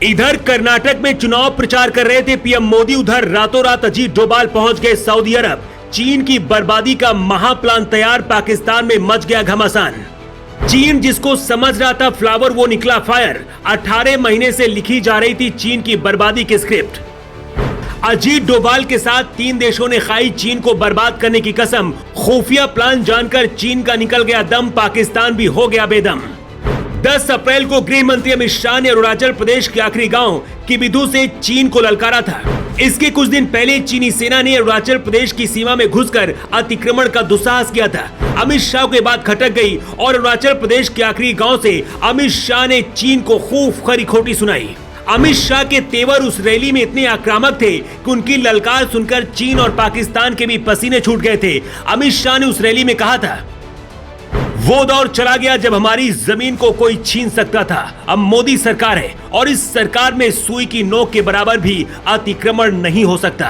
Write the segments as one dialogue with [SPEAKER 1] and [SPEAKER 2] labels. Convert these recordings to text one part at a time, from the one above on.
[SPEAKER 1] इधर कर्नाटक में चुनाव प्रचार कर रहे थे पीएम मोदी, उधर रातों रात अजीत डोभाल पहुंच गए सऊदी अरब। चीन की बर्बादी का महाप्लान तैयार, पाकिस्तान में मच गया घमासान। चीन जिसको समझ रहा था फ्लावर, वो निकला फायर। 18 महीने से लिखी जा रही थी चीन की बर्बादी की स्क्रिप्ट। अजीत डोभाल के साथ 3 देशों ने खाई चीन को बर्बाद करने की कसम। खुफिया प्लान जानकर चीन का निकल गया दम, पाकिस्तान भी हो गया बेदम। 10 अप्रैल को गृह मंत्री अमित शाह ने अरुणाचल प्रदेश के आखिरी गांव किबिथु से चीन को ललकारा था। इसके कुछ दिन पहले चीनी सेना ने अरुणाचल प्रदेश की सीमा में घुसकर अतिक्रमण का दुस्साहस किया था। अमित शाह के बाद खटक गई और अरुणाचल प्रदेश के आखिरी गांव से अमित शाह ने चीन को खूब खरी खोटी सुनाई। अमित शाह के तेवर उस रैली में इतने आक्रामक थे कि उनकी ललकार सुनकर चीन और पाकिस्तान के भी पसीने छूट गए थे। अमित शाह ने उस रैली में कहा था, वो दौर चला गया जब हमारी जमीन को कोई छीन सकता था। अब मोदी सरकार है और इस सरकार में सुई की नोक के बराबर भी अतिक्रमण नहीं हो सकता।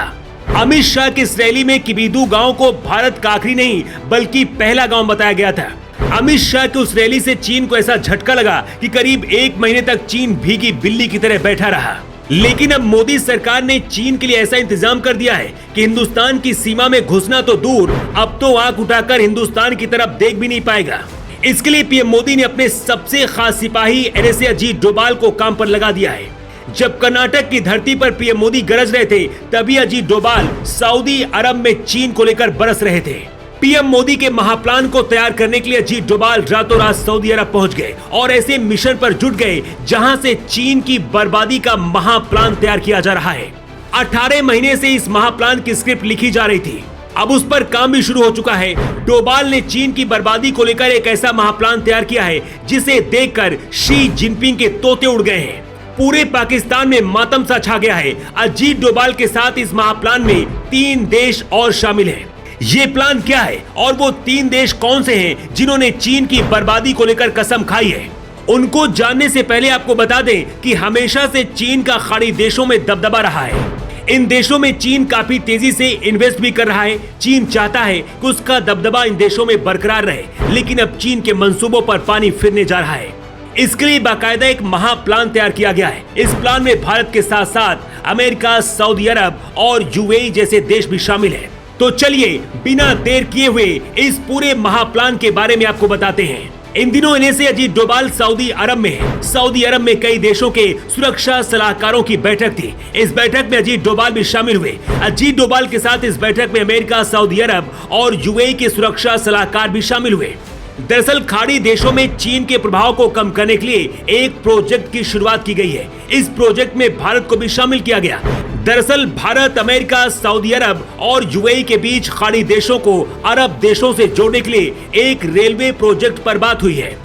[SPEAKER 1] अमित शाह की इस रैली में किबिथु गांव को भारत का आखिरी नहीं बल्कि पहला गांव बताया गया था। अमित शाह की उस रैली से चीन को ऐसा झटका लगा कि करीब 1 महीने तक चीन भीगी बिल्ली की तरह बैठा रहा। लेकिन अब मोदी सरकार ने चीन के लिए ऐसा इंतजाम कर दिया है कि हिंदुस्तान की सीमा में घुसना तो दूर, अब तो आंख उठाकर हिंदुस्तान की तरफ देख भी नहीं पाएगा। इसके लिए पीएम मोदी ने अपने सबसे खास सिपाही NSA अजीत डोभाल को काम पर लगा दिया है। जब कर्नाटक की धरती पर पीएम मोदी गरज रहे थे, तभी अजीत डोभाल सऊदी अरब में चीन को लेकर बरस रहे थे। पीएम मोदी के महाप्लान को तैयार करने के लिए अजीत डोभाल रातों रात सऊदी अरब पहुंच गए और ऐसे मिशन पर जुट गए जहां से चीन की बर्बादी का महाप्लान तैयार किया जा रहा है। 18 महीने से इस महाप्लान की स्क्रिप्ट लिखी जा रही थी, अब उस पर काम भी शुरू हो चुका है। डोभाल ने चीन की बर्बादी को लेकर एक ऐसा महाप्लान तैयार किया है जिसे देखकर शी जिनपिंग के तोते उड़ गए हैं। पूरे पाकिस्तान में मातम सा छा गया है। अजीत डोभाल के साथ इस महाप्लान में 3 देश और शामिल हैं। ये प्लान क्या है और वो 3 देश कौन से हैं जिन्होंने चीन की बर्बादी को लेकर कसम खाई है? उनको जानने से पहले आपको बता दें कि हमेशा से चीन का खाड़ी देशों में दबदबा रहा है। इन देशों में चीन काफी तेजी से इन्वेस्ट भी कर रहा है। चीन चाहता है कि उसका दबदबा इन देशों में बरकरार रहे, लेकिन अब चीन के मंसूबों पर पानी फिरने जा रहा है। इसके लिए बाकायदा एक महाप्लान तैयार किया गया है। इस प्लान में भारत के साथ साथ अमेरिका, सऊदी अरब और UAE जैसे देश भी शामिल है। तो चलिए बिना देर किए हुए इस पूरे महाप्लान के बारे में आपको बताते हैं। इन दिनों NSA अजीत डोभाल सऊदी अरब में है। सऊदी अरब में कई देशों के सुरक्षा सलाहकारों की बैठक थी। इस बैठक में अजीत डोभाल भी शामिल हुए। अजीत डोभाल के साथ इस बैठक में अमेरिका, सऊदी अरब और UAE के सुरक्षा सलाहकार भी शामिल हुए। दरअसल खाड़ी देशों में चीन के प्रभाव को कम करने के लिए एक प्रोजेक्ट की शुरुआत की गई है। इस प्रोजेक्ट में भारत को भी शामिल किया गया। दरअसल भारत, अमेरिका, सऊदी अरब और UAE के बीच खाड़ी देशों को अरब देशों से जोड़ने के लिए एक रेलवे प्रोजेक्ट पर बात हुई है।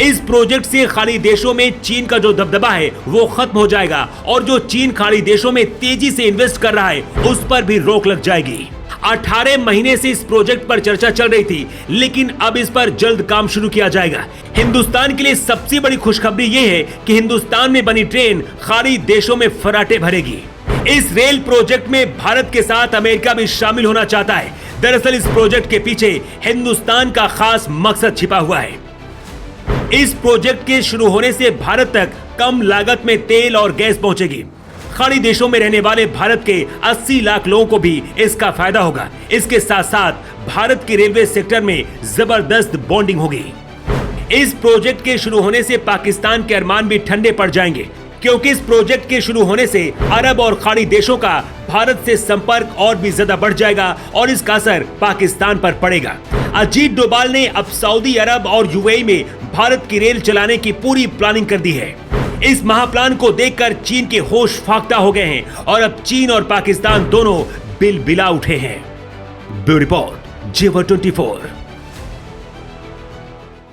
[SPEAKER 1] इस प्रोजेक्ट से खाड़ी देशों में चीन का जो दबदबा है वो खत्म हो जाएगा और जो चीन खाड़ी देशों में तेजी से इन्वेस्ट कर रहा है उस पर भी रोक लग जाएगी। 18 महीने से इस प्रोजेक्ट पर चर्चा चल रही थी, लेकिन अब इस पर जल्द काम शुरू किया जाएगा। हिंदुस्तान के लिए सबसे बड़ी खुशखबरी ये है कि हिंदुस्तान में बनी ट्रेन खाड़ी देशों में फराटे भरेगी। इस रेल प्रोजेक्ट में भारत के साथ अमेरिका भी शामिल होना चाहता है। दरअसल इस प्रोजेक्ट के पीछे हिंदुस्तान का खास मकसद छिपा हुआ है। इस प्रोजेक्ट के शुरू होने से भारत तक कम लागत में तेल और गैस पहुंचेगी। खाड़ी देशों में रहने वाले भारत के 80 लाख लोगों को भी इसका फायदा होगा। इसके साथ साथ भारत के रेलवे सेक्टर में जबरदस्त बॉन्डिंग होगी। इस प्रोजेक्ट के शुरू होने से पाकिस्तान के अरमान भी ठंडे पड़ जाएंगे, क्योंकि इस प्रोजेक्ट के शुरू होने से अरब और खाड़ी देशों का भारत से संपर्क और भी ज्यादा बढ़ जाएगा और इसका असर पाकिस्तान पर पड़ेगा। अजीत डोभाल ने अब सऊदी अरब और UAE में भारत की रेल चलाने की पूरी प्लानिंग कर दी है। इस महाप्लान को देखकर चीन के होश फाख्ता हो गए हैं और अब चीन और पाकिस्तान दोनों बिलबिला उठे हैं। Bureau report, J24।